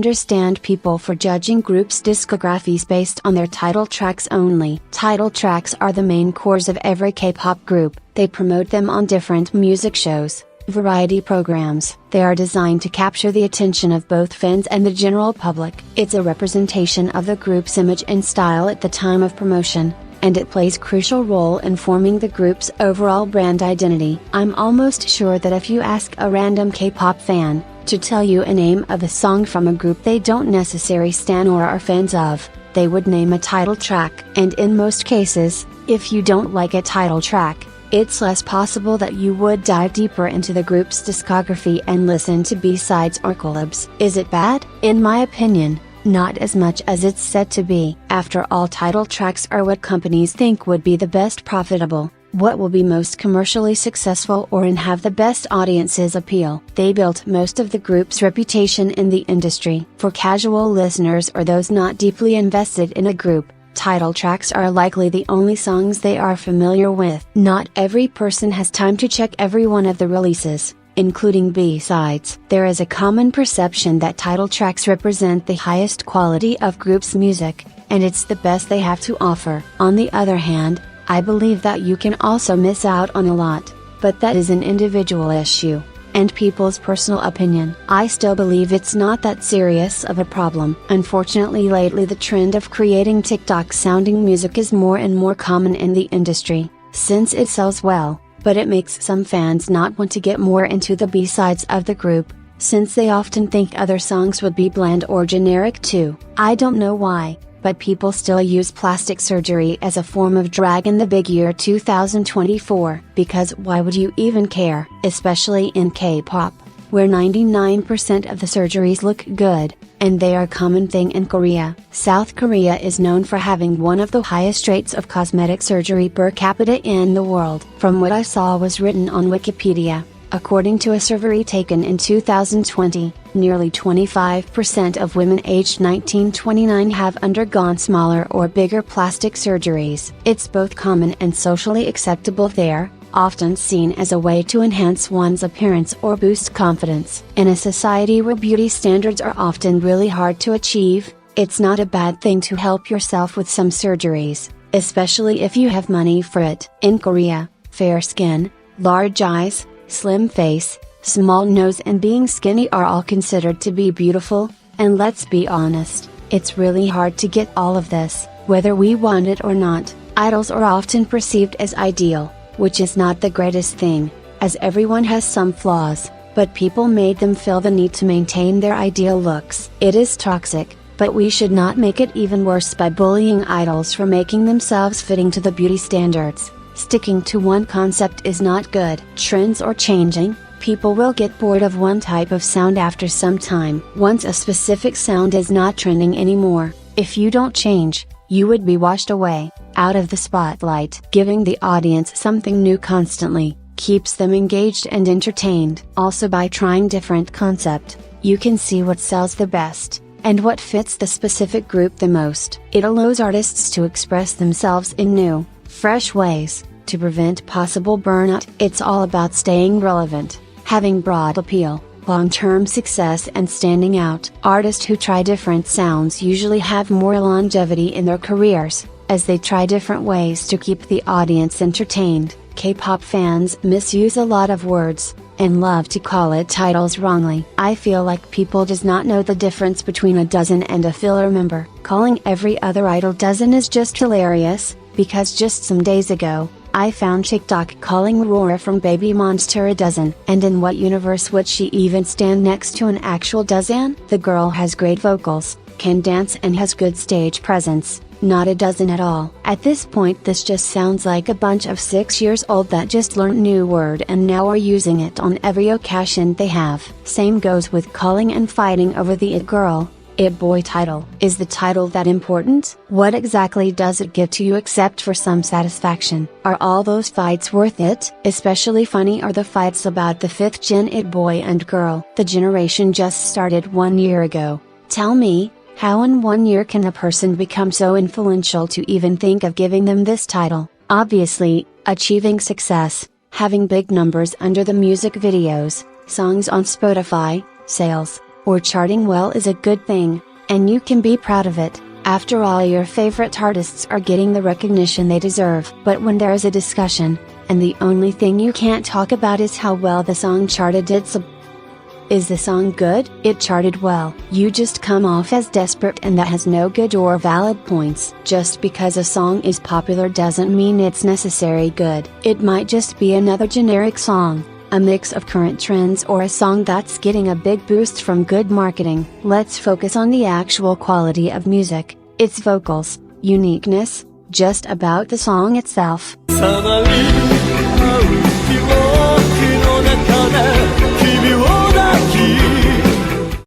understand people for judging groups' discographies based on their title tracks only. Title tracks are the main cores of every K-pop group. They promote them on different music shows, variety programs. They are designed to capture the attention of both fans and the general public. It's a representation of the group's image and style at the time of promotion, and it plays a crucial role in forming the group's overall brand identity. I'm almost sure that if you ask a random K-pop fan to tell you a name of a song from a group they don't necessarily stan or are fans of, they would name a title track. And in most cases, if you don't like a title track, it's less possible that you would dive deeper into the group's discography and listen to B-sides or collabs. Is it bad? In my opinion, not as much as it's said to be. After all, title tracks are what companies think would be the best profitable, what will be most commercially successful or and have the best audience's appeal. They built most of the group's reputation in the industry. For casual listeners or those not deeply invested in a group, title tracks are likely the only songs they are familiar with. Not every person has time to check every one of the releases, including B-sides. There is a common perception that title tracks represent the highest quality of groups' music, and it's the best they have to offer. On the other hand, I believe that you can also miss out on a lot, but that is an individual issue, and people's personal opinion. I still believe it's not that serious of a problem. Unfortunately, lately the trend of creating TikTok-sounding music is more and more common in the industry, since it sells well, but it makes some fans not want to get more into the B-sides of the group, since they often think other songs would be bland or generic too. I don't know why, but people still use plastic surgery as a form of drag in the big year 2024. Because why would you even care? Especially in K-pop, where 99% of the surgeries look good, and they are a common thing in Korea. South Korea is known for having one of the highest rates of cosmetic surgery per capita in the world. From what I saw was written on Wikipedia, according to a survey taken in 2020, nearly 25% of women aged 19-29 have undergone smaller or bigger plastic surgeries. It's both common and socially acceptable there, often seen as a way to enhance one's appearance or boost confidence. In a society where beauty standards are often really hard to achieve, it's not a bad thing to help yourself with some surgeries, especially if you have money for it. In Korea, fair skin, large eyes, slim face, small nose and being skinny are all considered to be beautiful, and let's be honest, it's really hard to get all of this, whether we want it or not. Idols are often perceived as ideal, which is not the greatest thing, as everyone has some flaws, but people made them feel the need to maintain their ideal looks. It is toxic, but we should not make it even worse by bullying idols for making themselves fitting to the beauty standards. Sticking to one concept is not good. Trends are changing, people will get bored of one type of sound after some time. Once a specific sound is not trending anymore, if you don't change, you would be washed away, out of the spotlight. Giving the audience something new constantly, keeps them engaged and entertained. Also, by trying different concept, you can see what sells the best, and what fits the specific group the most. It allows artists to express themselves in new, fresh ways, to prevent possible burnout. It's all about staying relevant, having broad appeal, long-term success and standing out. Artists who try different sounds usually have more longevity in their careers, as they try different ways to keep the audience entertained. K-pop fans misuse a lot of words, and love to call it titles wrongly. I feel like people does not know the difference between a dozen and a filler member. Calling every other idol dozen is just hilarious, because just some days ago, I found TikTok calling Aurora from Baby Monster a dozen. And in what universe would she even stand next to an actual dozen? The girl has great vocals, can dance and has good stage presence, not a dozen at all. At this point this just sounds like a bunch of 6 years old that just learned new word and now are using it on every occasion they have. Same goes with calling and fighting over the It Girl, It Boy title. Is the title that important? What exactly does it give to you except for some satisfaction? Are all those fights worth it? Especially funny are the fights about the 5th gen It Boy and Girl. The generation just started 1 year ago. Tell me, how in 1 year can a person become so influential to even think of giving them this title? Obviously, achieving success, having big numbers under the music videos, songs on Spotify, sales, or charting well is a good thing, and you can be proud of it. After all, your favorite artists are getting the recognition they deserve. But when there is a discussion, and the only thing you can't talk about is how well the song charted, is the song good? It charted well. You just come off as desperate, and that has no good or valid points. Just because a song is popular doesn't mean it's necessarily good. It might just be another generic song, a mix of current trends, or a song that's getting a big boost from good marketing. Let's focus on the actual quality of music, its vocals, uniqueness, just about the song itself.